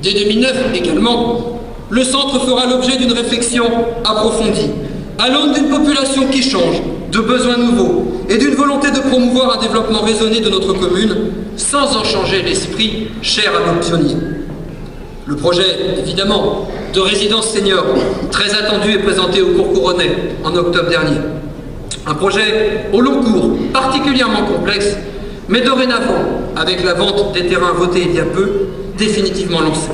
Dès 2009 également, le centre fera l'objet d'une réflexion approfondie, à l'aune d'une population qui change, de besoins nouveaux et d'une volonté de promouvoir un développement raisonné de notre commune, sans en changer l'esprit cher à nos pionniers. Le projet, évidemment, de résidence senior, très attendu et présenté au Cours Couronnais en octobre dernier. Un projet au long cours, particulièrement complexe, mais dorénavant, avec la vente des terrains votés il y a peu, définitivement lancé.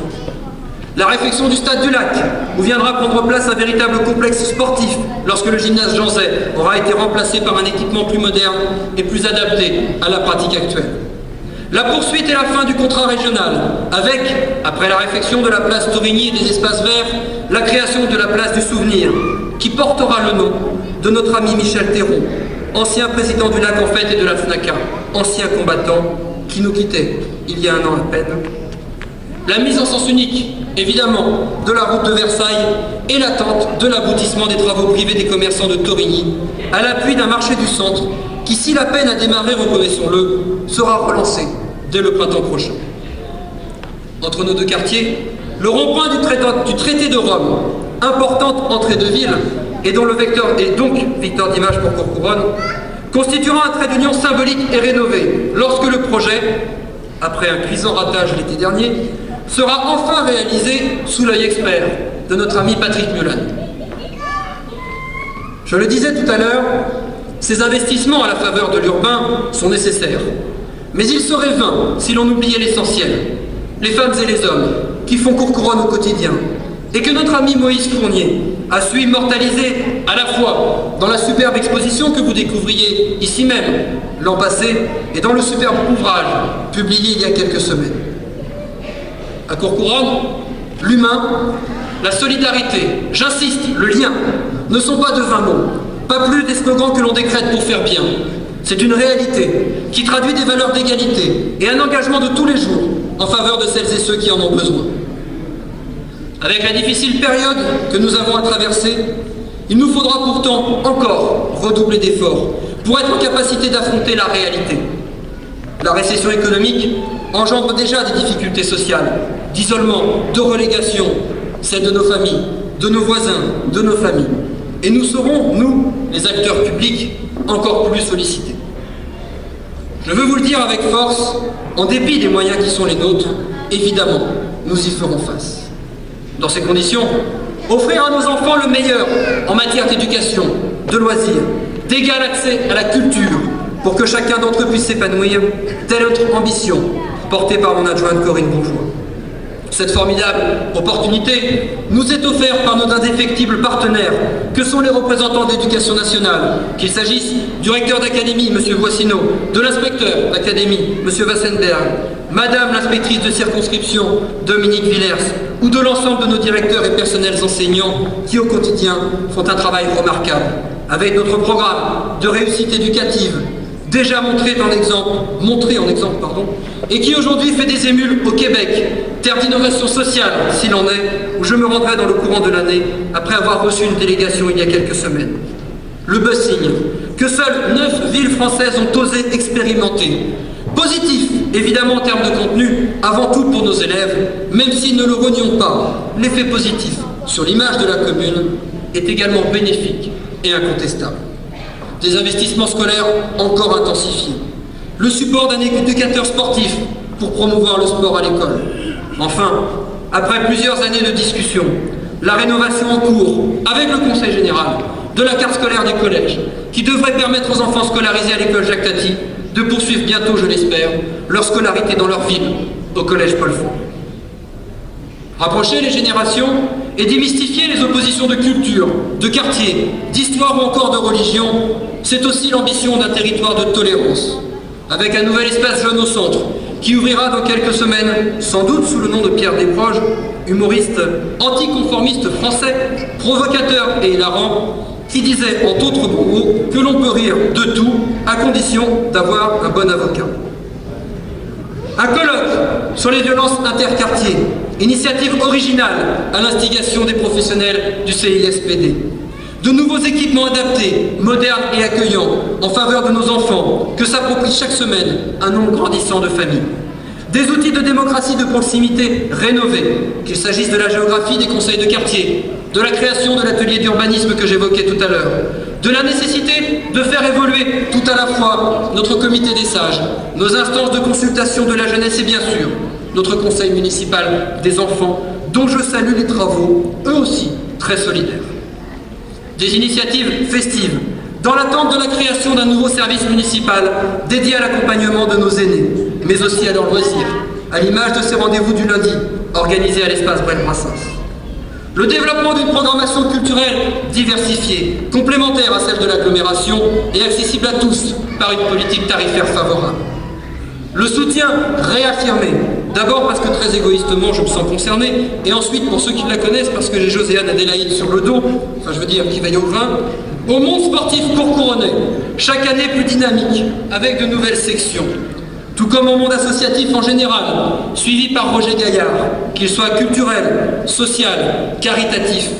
La réfection du stade du Lac, où viendra prendre place un véritable complexe sportif lorsque le gymnase Jean Zay aura été remplacé par un équipement plus moderne et plus adapté à la pratique actuelle. La poursuite et la fin du contrat régional, avec, après la réfection de la place Torigny et des espaces verts, la création de la place du Souvenir, qui portera le nom de notre ami Michel Théron, ancien président du Lac en Fête et de la FNACA, ancien combattant qui nous quittait il y a un an à peine. La mise en sens unique, évidemment, de la route de Versailles et l'attente de l'aboutissement des travaux privés des commerçants de Torigny, à l'appui d'un marché du centre qui, si la peine a démarré, reconnaissons-le, sera relancé dès le printemps prochain. Entre nos deux quartiers, le rond-point du traité de Rome, importante entrée de ville, et dont le vecteur est donc vecteur d'image pour Courcouronnes, constituera un trait d'union symbolique et rénové lorsque le projet, après un cuisant ratage l'été dernier, sera enfin réalisé sous l'œil expert de notre ami Patrick Mulan. Je le disais tout à l'heure, ces investissements à la faveur de l'urbain sont nécessaires. Mais ils seraient vains si l'on oubliait l'essentiel, les femmes et les hommes qui font Courcouronnes au quotidien, et que notre ami Moïse Fournier a su immortaliser à la fois dans la superbe exposition que vous découvriez ici même l'an passé et dans le superbe ouvrage publié il y a quelques semaines. À Courcouronnes, l'humain, la solidarité, j'insiste, le lien, ne sont pas de vains mots, pas plus des slogans que l'on décrète pour faire bien. C'est une réalité qui traduit des valeurs d'égalité et un engagement de tous les jours en faveur de celles et ceux qui en ont besoin. Avec la difficile période que nous avons à traverser, il nous faudra pourtant encore redoubler d'efforts pour être en capacité d'affronter la réalité. La récession économique engendre déjà des difficultés sociales, d'isolement, de relégation, celles de nos familles, de nos voisins, de nos familles. Et nous serons, nous, les acteurs publics, encore plus sollicités. Je veux vous le dire avec force, en dépit des moyens qui sont les nôtres, évidemment, nous y ferons face. Dans ces conditions, offrir à nos enfants le meilleur en matière d'éducation, de loisirs, d'égal accès à la culture, pour que chacun d'entre eux puisse s'épanouir, telle notre ambition, portée par mon adjointe Corinne Bourgeois. Cette formidable opportunité nous est offerte par nos indéfectibles partenaires, que sont les représentants de l'Éducation nationale, qu'il s'agisse du recteur d'académie, M. Voissineau, de l'inspecteur d'académie, M. Wassenberg, Madame l'inspectrice de circonscription, Dominique Villers, ou de l'ensemble de nos directeurs et personnels enseignants qui, au quotidien, font un travail remarquable, avec notre programme de réussite éducative, déjà montré en exemple, et qui aujourd'hui fait des émules au Québec, terre d'innovation sociale, s'il en est, où je me rendrai dans le courant de l'année, après avoir reçu une délégation il y a quelques semaines. Le busing, que seules 9 villes françaises ont osé expérimenter. Positif, évidemment en termes de contenu, avant tout pour nos élèves, même si, ne le renions pas, l'effet positif sur l'image de la commune est également bénéfique et incontestable. Des investissements scolaires encore intensifiés. Le support d'un éducateur sportif pour promouvoir le sport à l'école. Enfin, après plusieurs années de discussion, la rénovation en cours, avec le Conseil général, de la carte scolaire des collèges, qui devrait permettre aux enfants scolarisés à l'école Jacques Tati de poursuivre bientôt, je l'espère, leur scolarité dans leur ville, au collège Paul Fort. Rapprocher les générations et démystifier les oppositions de culture, de quartier, d'histoire ou encore de religion, c'est aussi l'ambition d'un territoire de tolérance, avec un nouvel espace jeune au centre, qui ouvrira dans quelques semaines, sans doute sous le nom de Pierre Desproges, humoriste anticonformiste français, provocateur et hilarant, qui disait en d'autres mots que l'on peut rire de tout à condition d'avoir un bon avocat. Un colloque sur les violences interquartiers, initiative originale à l'instigation des professionnels du CISPD. De nouveaux équipements adaptés, modernes et accueillants en faveur de nos enfants que s'approprient chaque semaine un nombre grandissant de familles. Des outils de démocratie de proximité rénovés, qu'il s'agisse de la géographie des conseils de quartier, de la création de l'atelier d'urbanisme que j'évoquais tout à l'heure, de la nécessité de faire évoluer tout à la fois notre comité des sages, nos instances de consultation de la jeunesse et bien sûr notre conseil municipal des enfants, dont je salue les travaux, eux aussi très solidaires. Des initiatives festives, dans l'attente de la création d'un nouveau service municipal dédié à l'accompagnement de nos aînés, mais aussi à leurs loisirs, à l'image de ces rendez-vous du lundi organisés à l'espace Brel-Brassens. Le développement d'une programmation culturelle diversifiée, complémentaire à celle de l'agglomération et accessible à tous par une politique tarifaire favorable. Le soutien réaffirmé, d'abord parce que très égoïstement je me sens concerné, et ensuite pour ceux qui la connaissent parce que j'ai Joséanne Adélaïde sur le dos, enfin je veux dire qui veille au grain, au monde sportif courcouronnais, chaque année plus dynamique, avec de nouvelles sections. Tout comme au monde associatif en général, suivi par Roger Gaillard, qu'il soit culturel, social, caritatif,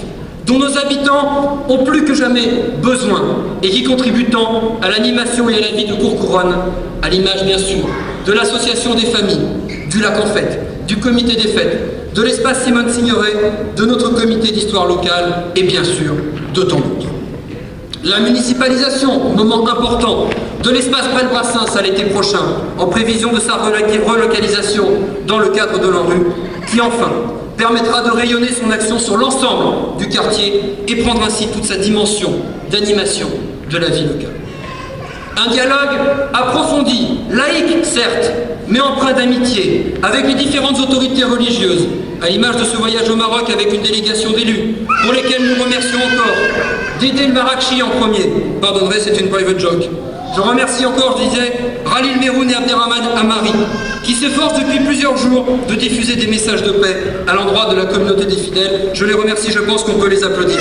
dont nos habitants ont plus que jamais besoin et qui contribuent tant à l'animation et à la vie de Courcouronne, à l'image bien sûr de l'association des familles, du lac en fête, du comité des fêtes, de l'espace Simone Signoret, de notre comité d'histoire locale et bien sûr de tant d'autres. La municipalisation, moment important, de l'espace Brel-Brassens à l'été prochain, en prévision de sa relocalisation dans le cadre de l'ANRU, qui enfin permettra de rayonner son action sur l'ensemble du quartier et prendre ainsi toute sa dimension d'animation de la vie locale. Un dialogue approfondi, laïque certes, mais empreint d'amitié, avec les différentes autorités religieuses, à l'image de ce voyage au Maroc avec une délégation d'élus, pour lesquels nous remercions encore Dédé El Marakchi en premier, pardonnerez, c'est une private joke. Je remercie encore, je disais, Ralil Meroun et Abderrahmane Amari, qui s'efforcent depuis plusieurs jours de diffuser des messages de paix à l'endroit de la communauté des fidèles. Je les remercie, je pense qu'on peut les applaudir.